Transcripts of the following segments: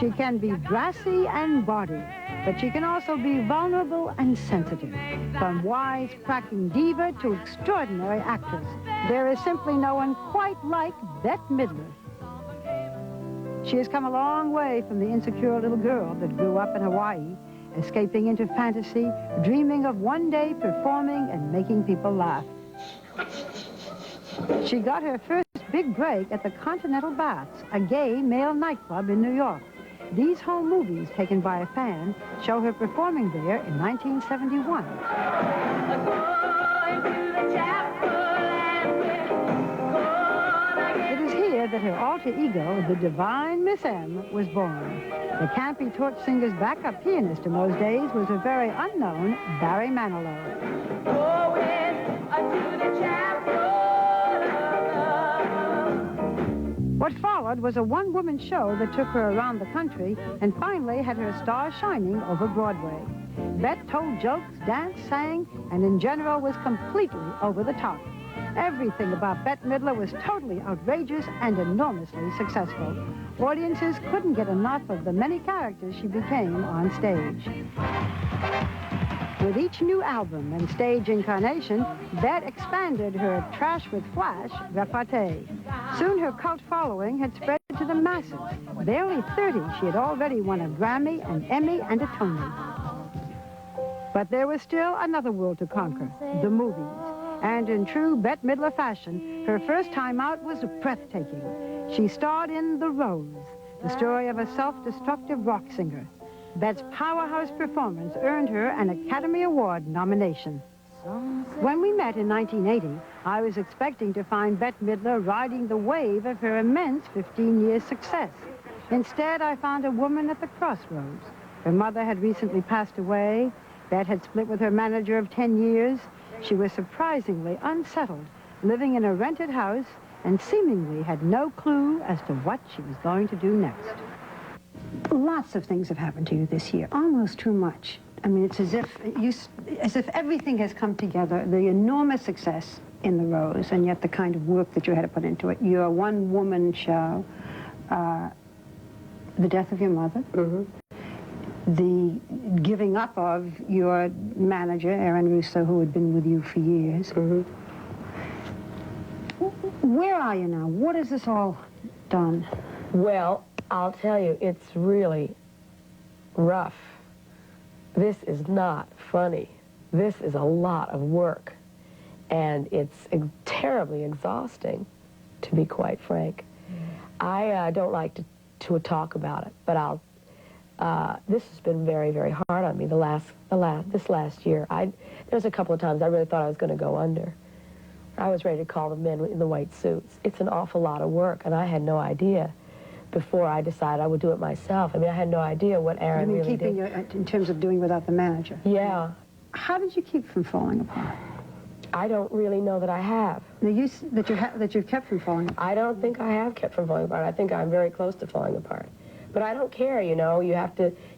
She can be brassy and bawdy, but she can also be vulnerable and sensitive. From wise-cracking diva to extraordinary actress, there is simply no one quite like Bette Midler. She has come a long way from the insecure little girl that grew up in Hawaii, escaping into fantasy, dreaming of one day performing and making people laugh. She got her first big break at the Continental Baths, a gay male nightclub in New York. These home movies, taken by a fan, show her performing there in 1971. It is here that her alter ego, the divine Miss M, was born. The campy torch singer's backup pianist in those days was a very unknown Barry Manilow. What followed was a one-woman show that took her around the country and finally had her star shining over Broadway. Bette told jokes, danced, sang, and in general was completely over the top. Everything about Bette Midler was totally outrageous and enormously successful. Audiences couldn't get enough of the many characters she became on stage. With each new album and stage incarnation, Bette expanded her trash with flash repartee. Soon her cult following had spread to the masses. Barely 30, she had already won a Grammy, an Emmy, and a Tony. But there was still another world to conquer, the movies. And in true Bette Midler fashion, her first time out was breathtaking. She starred in The Rose, the story of a self-destructive rock singer. Bette's powerhouse performance earned her an Academy Award nomination. When we met in 1980, I was expecting to find Bette Midler riding the wave of her immense 15-year success. Instead, I found a woman at the crossroads. Her mother had recently passed away. Bette had split with her manager of 10 years. She was surprisingly unsettled, living in a rented house, and seemingly had no clue as to what she was going to do next. Lots of things have happened to you this year, almost too much. I mean, it's as if everything has come together, the enormous success in The Rose, and yet the kind of work that you had to put into it. Your one-woman show, the death of your mother, the giving up of your manager, Aaron Russo, who had been with you for years. Where are you now? What has this all done? Well, I'll tell you, it's really rough. This is not funny. This is a lot of work. And it's terribly exhausting, to be quite frank. I don't like to talk about it, but this has been very, very hard on me this last year. There's a couple of times I really thought I was going to go under. I was ready to call the men in the white suits. It's an awful lot of work, and I had no idea before I decided I would do it myself. I mean, I had no idea what Aaron really did. You mean keeping in terms of doing without the manager? Yeah. How did you keep from falling apart? I don't really know that I have. That you've kept from falling apart? I don't think I have kept from falling apart. I think I'm very close to falling apart. But I don't care, you know. You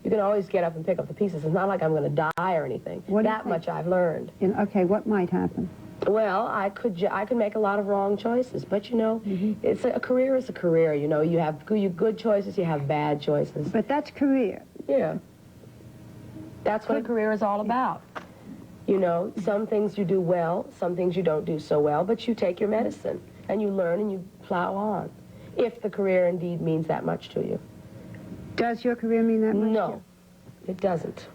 can always get up and pick up the pieces. It's not like I'm going to die or anything. That much I've learned. Okay, what might happen? Well, I could make a lot of wrong choices, but you know, a career is a career. You know, you have good choices, you have bad choices. But that's career. Yeah. That's what a career is all about. You know, some things you do well, some things you don't do so well, but you take your medicine and you learn and you plow on. If the career indeed means that much to you. Does your career mean that much? No, it doesn't.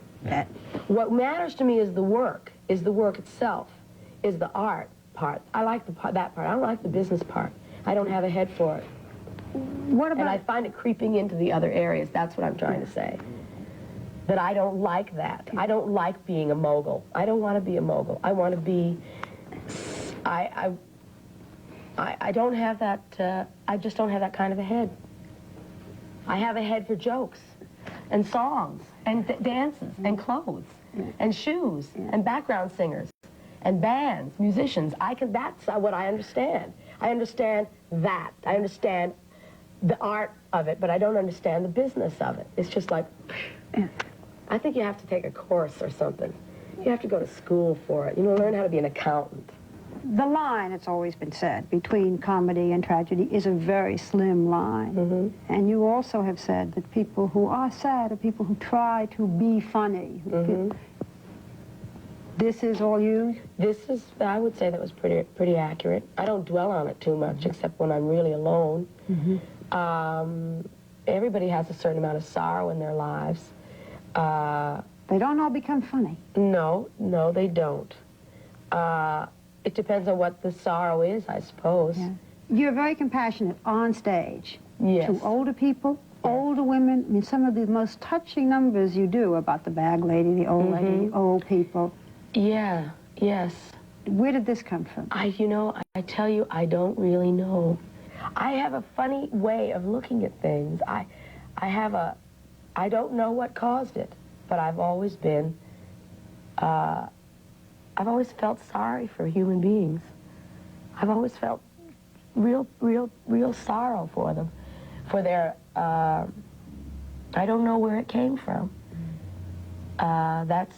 What matters to me is the work itself. Is the art part. I like that part. I don't like the business part. I don't have a head for it. What about... And I find it creeping into the other areas. That's what I'm trying to say. That I don't like that. I don't like being a mogul. I don't want to be a mogul. I want to be... I don't have that... I just don't have that kind of a head. I have a head for jokes and songs and dances and clothes and shoes and background singers. And bands, musicians, that's what I understand. I understand that. I understand the art of it, but I don't understand the business of it. It's just like, I think you have to take a course or something. You have to go to school for it. You know, learn how to be an accountant. The line, it's always been said, between comedy and tragedy is a very slim line. Mm-hmm. And you also have said that people who are sad are people who try to be funny. Mm-hmm. This is all you? This is, I would say that was pretty accurate. I don't dwell on it too much, except when I'm really alone. Mm-hmm. Everybody has a certain amount of sorrow in their lives. They don't all become funny. No, they don't. It depends on what the sorrow is, I suppose. Yeah. You're very compassionate on stage. Yes. To older people, older women. I mean, some of the most touching numbers you do about the bag lady, the old lady, the old people. Yeah, yes. Where did this come from? I tell you, I don't really know. I have a funny way of looking at things. I don't know what caused it, but I've always felt sorry for human beings. I've always felt real sorrow for them, for their, I don't know where it came from. That's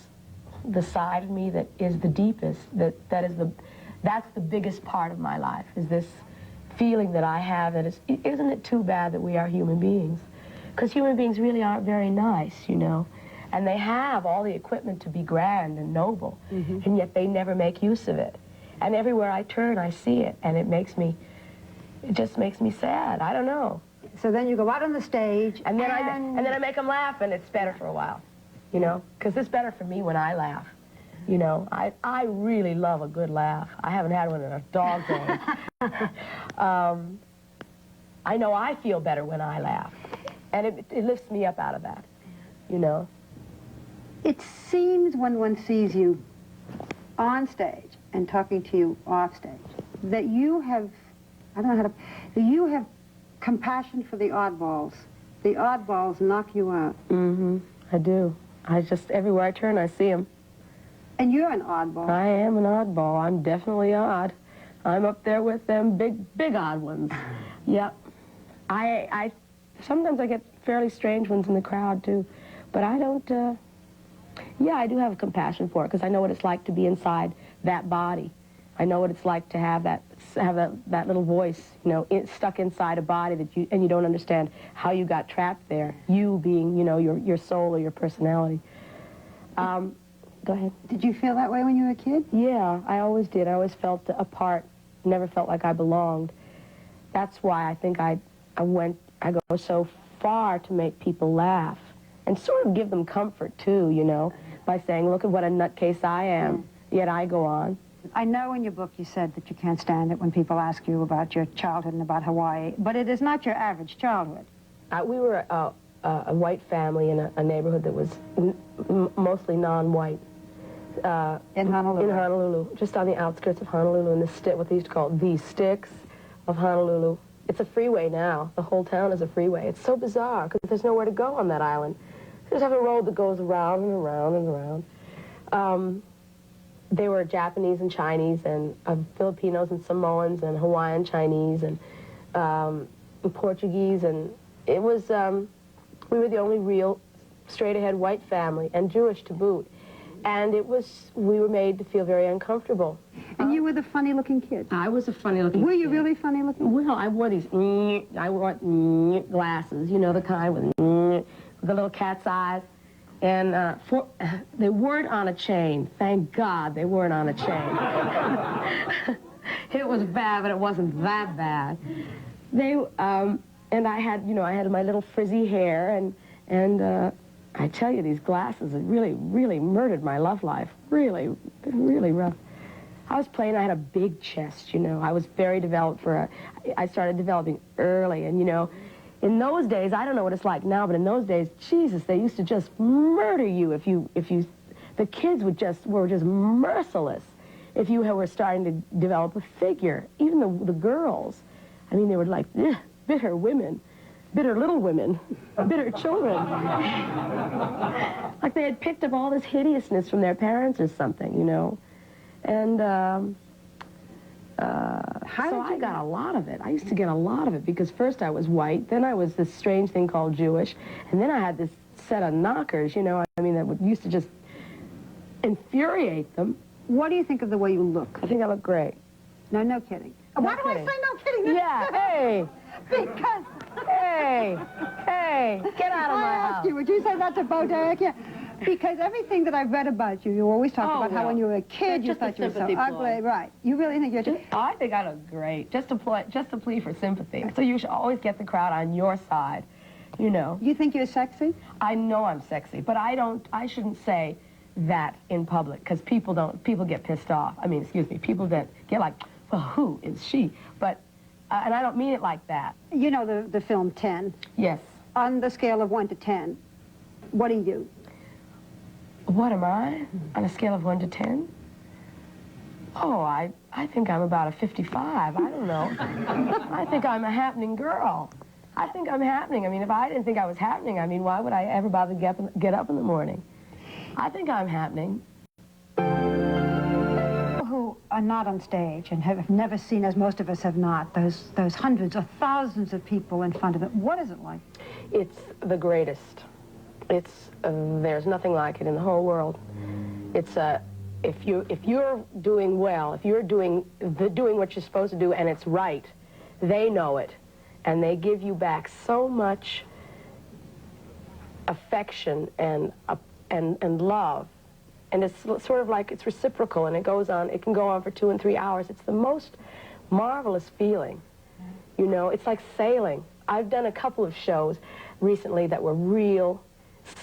the side of me that is the deepest, that's the biggest part of my life, is this feeling that I have that isn't it too bad that we are human beings? Because human beings really aren't very nice, you know, and they have all the equipment to be grand and noble, and yet they never make use of it. And everywhere I turn, I see it, and it just makes me sad. I don't know. So then you go out on the stage, and then I make them laugh, and it's better for a while. You know, because it's better for me when I laugh. You know, I really love a good laugh. I haven't had one in a dog's age. I know I feel better when I laugh, and it lifts me up out of that, you know. It seems when one sees you on stage and talking to you off stage that you have, I don't know how to, that you have compassion for the oddballs. The oddballs knock you out. Mm-hmm, I do. Everywhere I turn, I see them. And you're an oddball. I am an oddball. I'm definitely odd. I'm up there with them big odd ones. Yep. Sometimes I get fairly strange ones in the crowd, too. But I don't, yeah, I do have compassion for it, because I know what it's like to be inside that body. I know what it's like to have that little voice, you know, stuck inside a body and you don't understand how you got trapped there. You being, you know, your soul or your personality. Go ahead. Did you feel that way when you were a kid? Yeah, I always did. I always felt apart, never felt like I belonged. That's why I think I go so far to make people laugh and sort of give them comfort too, you know, by saying, look at what a nutcase I am, yet I go on. I know in your book you said that you can't stand it when people ask you about your childhood and about Hawaii, but it is not your average childhood. We were a white family in a neighborhood that was mostly non-white. In Honolulu? In Honolulu, just on the outskirts of Honolulu, in what they used to call the sticks of Honolulu. It's a freeway now. The whole town is a freeway. It's so bizarre, because there's nowhere to go on that island. You just have a road that goes around and around and around. They were Japanese and Chinese and Filipinos and Samoans and Hawaiian Chinese and Portuguese, and it was, we were the only real straight-ahead white family, and Jewish to boot. And we were made to feel very uncomfortable. And you were the funny-looking kid? I was a funny-looking kid. Were you really funny-looking? Well, I wore these, glasses, you know, the kind with the little cat's eyes. And they weren't on a chain. Thank God they weren't on a chain. It was bad, but it wasn't that bad. And I had my little frizzy hair, and I tell you, these glasses had really murdered my love life. Really rough. I was playing, I had a big chest, you know. I was very developed I started developing early, and, you know, in those days, I don't know what it's like now, but in those days, Jesus, they used to just murder you the kids were just merciless if you were starting to develop a figure. Even the girls, I mean, they were like, bitter women. Bitter little women, bitter children. Like they had picked up all this hideousness from their parents or something, you know. And so I got a lot of it. I used to get a lot of it because first I was white, then I was this strange thing called Jewish, and then I had this set of knockers, you know, I mean, that used to just infuriate them. What do you think of the way you look? I think I look great. No, no kidding. No Why do kidding. I say no kidding? Yeah, hey, Because hey, get out of I my asked house. you, would you say that's a Bodak? Yeah. Because everything that I've read about you, you always talk about how when you were a kid you Just a thought you were so sympathy ugly. ploy. Right. You really think you're... I think I look great. Just a plea for sympathy. So you should always get the crowd on your side, you know. You think you're sexy? I know I'm sexy, but I shouldn't say that in public, because people get pissed off. I mean, excuse me, people that get like, well, who is she? But, and I don't mean it like that. You know the film 10. Yes. On the scale of 1 to 10, what are you? What am I? On a scale of 1 to 10? Oh, I think I'm about a 55. I don't know. I think I'm a happening girl. I think I'm happening. I mean, if I didn't think I was happening, I mean, why would I ever bother to get up in the morning? I think I'm happening. Who are not on stage and have never seen, as most of us have not, those hundreds or thousands of people in front of them, what is it like? It's the greatest. It's there's nothing like it in the whole world. It's if you're doing well, if you're doing what you're supposed to do and it's right, they know it, and they give you back so much affection and love, and it's sort of like it's reciprocal, and it goes on. It can go on for 2 and 3 hours. It's the most marvelous feeling. You know, it's like sailing. I've done a couple of shows recently that were real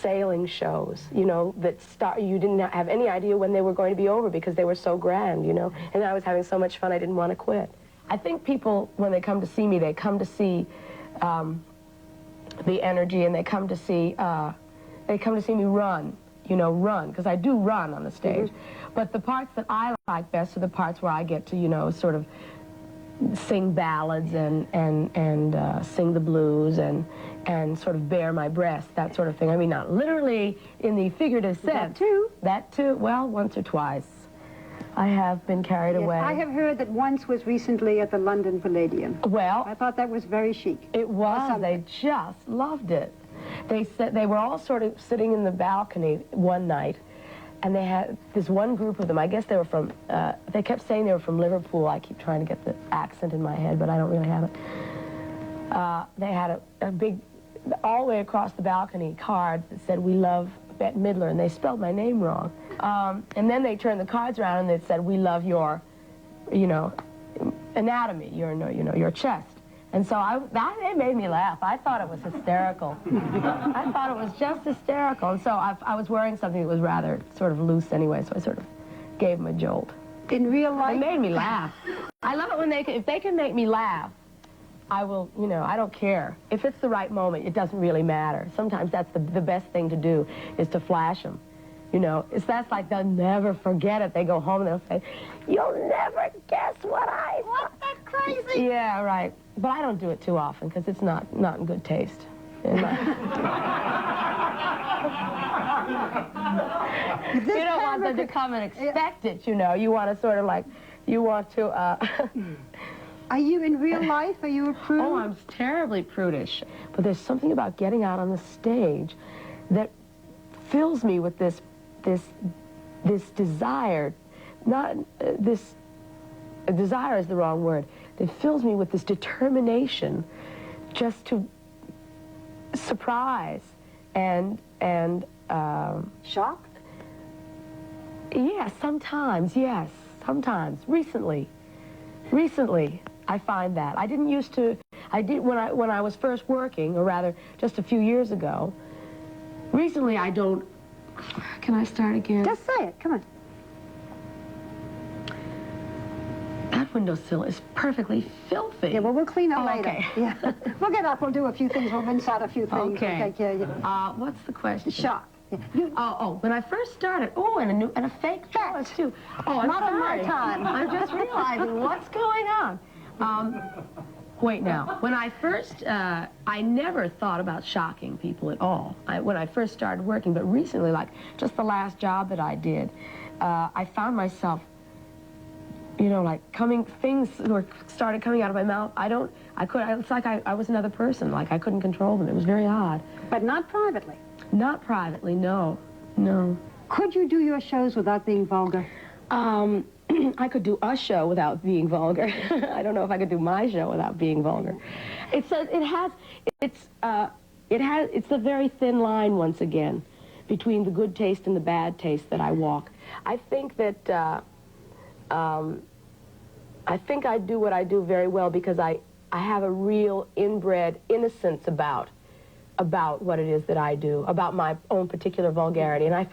sailing shows, you know, that you didn't have any idea when they were going to be over because they were so grand, you know, and I was having so much fun I didn't want to quit. I think people, when they come to see me, they come to see the energy, and they come to see me run, you know, run, because I do run on the stage. But the parts that I like best are the parts where I get to, you know, sort of sing ballads and sing the blues and sort of bare my breast, that sort of thing. I mean, not literally in the figurative sense. That too? That too. Well, once or twice. I have been carried away. I have heard that once was recently at the London Palladium. Well, I thought that was very chic. it was. They just loved it. They said they were all sort of sitting in the balcony one night, and they had this one group of them. I guess they were from, they kept saying they were from Liverpool. I keep trying to get the accent in my head, but I don't really have it. They had a big, all the way across the balcony, card that said, "We love Bette Midler," and they spelled my name wrong. And then they turned the cards around and they said, "We love your, you know, anatomy, your chest." And so it made me laugh. I thought it was hysterical. I thought it was just hysterical. And so I was wearing something that was rather sort of loose anyway, so I sort of gave them a jolt. In real life? It made me laugh. I love it when if they can make me laugh, I will, you know, I don't care. If it's the right moment, it doesn't really matter. Sometimes that's the best thing to do, is to flash them. You know, that's like they'll never forget it. They go home and they'll say, "You'll never guess what I..." What? That's crazy. Yeah, right. But I don't do it too often because it's not in good taste. You don't want them to come and expect it, you know. You want to sort of like, you want to... Are you in real life? Are you a prude? Oh, I'm terribly prudish. But there's something about getting out on the stage that fills me with this desire. Desire is the wrong word. It fills me with this determination just to surprise and shock? Yeah, sometimes, yes, sometimes. Recently, I find that. I didn't used to, I did when I was first working, or rather, just a few years ago. Recently, I don't, can I start again? Just say it, come on. That windowsill is perfectly filthy. Yeah, well, we'll clean up later. Okay. Yeah. We'll get up, we'll do a few things, we'll rinse out a few things. Okay. We'll take care of you. What's the question? Shock. Yeah. When I first started, and a fake dress too. Oh, I'm Not on my sorry. time. I'm just realizing what's going on. Wait now. When I first, I never thought about shocking people at all. When I first started working, but recently, like just the last job that I did, I found myself, you know, like things started coming out of my mouth. It's like I was another person, like I couldn't control them. It was very odd. But not privately? Not privately, no. No. Could you do your shows without being vulgar? I could do a show without being vulgar. I don't know if I could do my show without being vulgar. It's a very thin line, once again, between the good taste and the bad taste that I walk. I think that I think I do what I do very well because I have a real inbred innocence about what it is that I do, about my own particular vulgarity, and I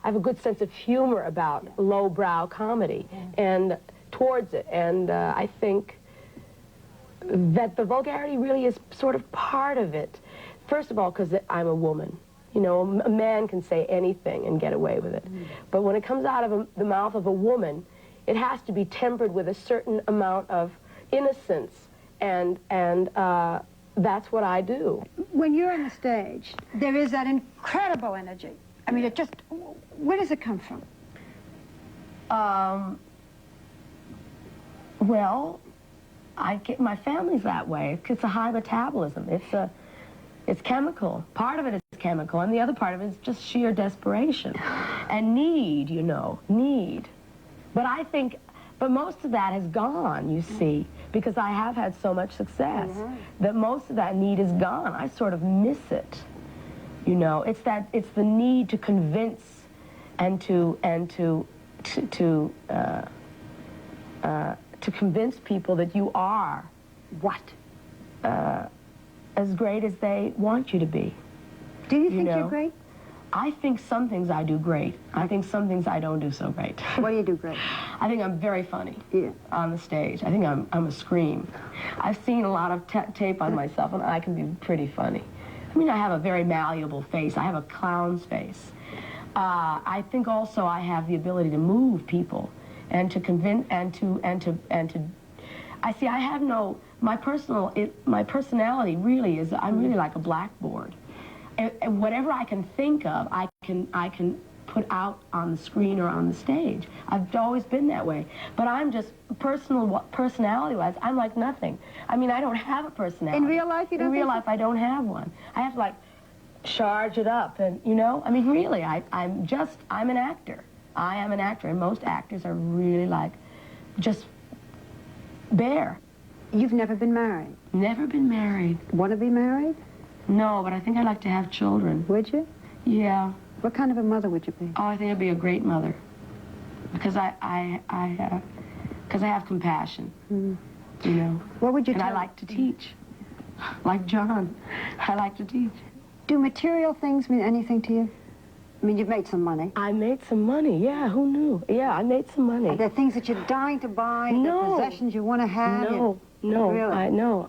I have a good sense of humor about lowbrow comedy and towards it, and I think that the vulgarity really is sort of part of it. First of all, because I'm a woman. You know, a man can say anything and get away with it. But when it comes out of the mouth of a woman, it has to be tempered with a certain amount of innocence, and that's what I do. When you're on the stage, there is that incredible energy. I mean, it just, where does it come from? Well, my family's that way. It's a high metabolism. It's chemical. Part of it is chemical, and the other part of it is just sheer desperation and need, you know, need. But most of that has gone, you see, because I have had so much success that most of that need is gone. I sort of miss it, you know. It's the need to convince and to convince people that you are What? As great as they want you to be. Do you think you're great? I think some things I do great. I think some things I don't do so great. What do you do great? I think I'm very funny on the stage. I think I'm a scream. I've seen a lot of tape on myself, and I can be pretty funny. I mean, I have a very malleable face. I have a clown's face. I think also I have the ability to move people and to convince and to. I see. I have no. My personality really is. I'm really like a blackboard. And whatever I can think of, I can put out on the screen or on the stage. I've always been that way. But I'm just personality-wise, I'm like nothing. I mean, I don't have a personality. In real life, you don't? In real life, I don't have one. I have to like charge it up, and you know. I mean, really, I'm an actor. I am an actor, and most actors are really like just bare. You've never been married? Never been married. Want to be married? No, but I think I'd like to have children. Would you? Yeah. What kind of a mother would you be? Oh, I think I'd be a great mother. Because I have compassion. You know. What would you And I like to teach. Like John. I like to teach. Do material things mean anything to you? I mean, you've made some money. I made some money, yeah, who knew? Yeah, I made some money. Are there things that you're dying to buy? No. The possessions you want to have? No. Really? No.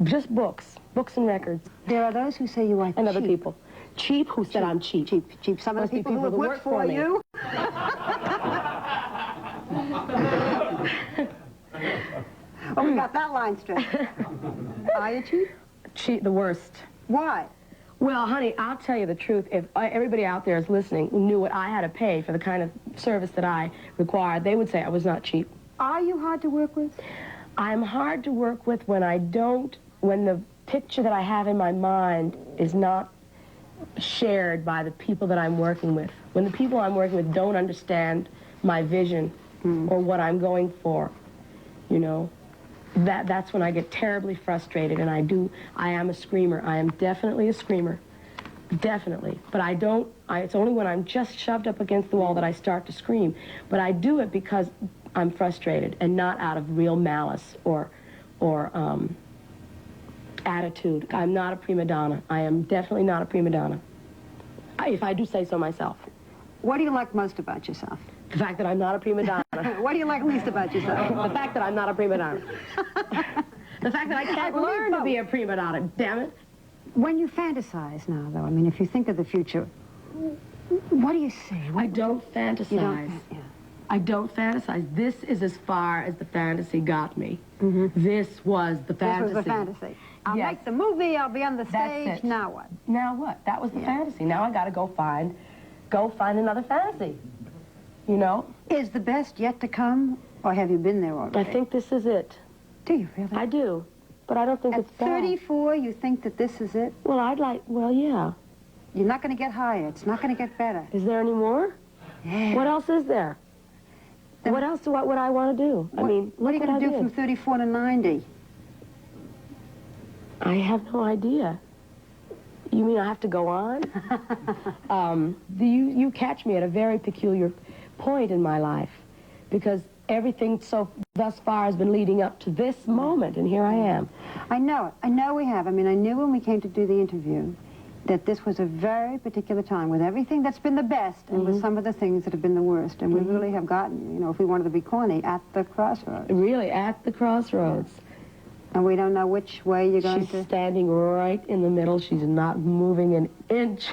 Just books and records. There are those who say you are And cheap. other people. Cheap? Who said I'm cheap? Cheap. Some of the people who that work for me. you. Oh, we got that line straight. Are you cheap? Cheap, the worst. Why? Well, honey, I'll tell you the truth. If everybody out there is listening who knew what I had to pay for the kind of service that I required, they would say I was not cheap. Are you hard to work with? I'm hard to work with when the picture that I have in my mind is not shared by the people that I'm working with. When the people I'm working with don't understand my vision or what I'm going for, you know, that's when I get terribly frustrated, and I am a screamer. I am definitely a screamer. Definitely. But it's only when I'm just shoved up against the wall that I start to scream. But I do it because I'm frustrated and not out of real malice or attitude. I'm not a prima donna. I am definitely not a prima donna. If I do say so myself. What do you like most about yourself? The fact that I'm not a prima donna. What do you like least about yourself? The fact that I'm not a prima donna. The fact that I can't learn to be a prima donna, damn it. When you fantasize now, though, I mean, if you think of the future, what do you see? I don't fantasize. You don't, yeah. I don't fantasize. This is as far as the fantasy got me. This was the fantasy. This was the fantasy. I'll make the movie, I'll be on the stage, That's it. now what? Now what? That was the fantasy. Now I gotta go find another fantasy. You know? Is the best yet to come, or have you been there already? I think this is it. Do you really? I do. But I don't think At it's bad. 34, you think that this is it? Well, yeah. You're not going to get higher. It's not going to get better. Is there any more? Yeah. What else is there? What else would I want to do? I mean, what are you look going to do I from did. 34 to 90? I have no idea. You mean I have to go on? You catch me at a very peculiar point in my life, because everything thus far has been leading up to this moment, and here I am. I know it. I know we have. I mean, I knew when we came to do the interview that this was a very particular time with everything that's been the best and with some of the things that have been the worst. And we really have gotten, you know, if we wanted to be corny, at the crossroads. Really, at the crossroads. And we don't know which way you're going to... She's standing right in the middle. She's not moving an inch.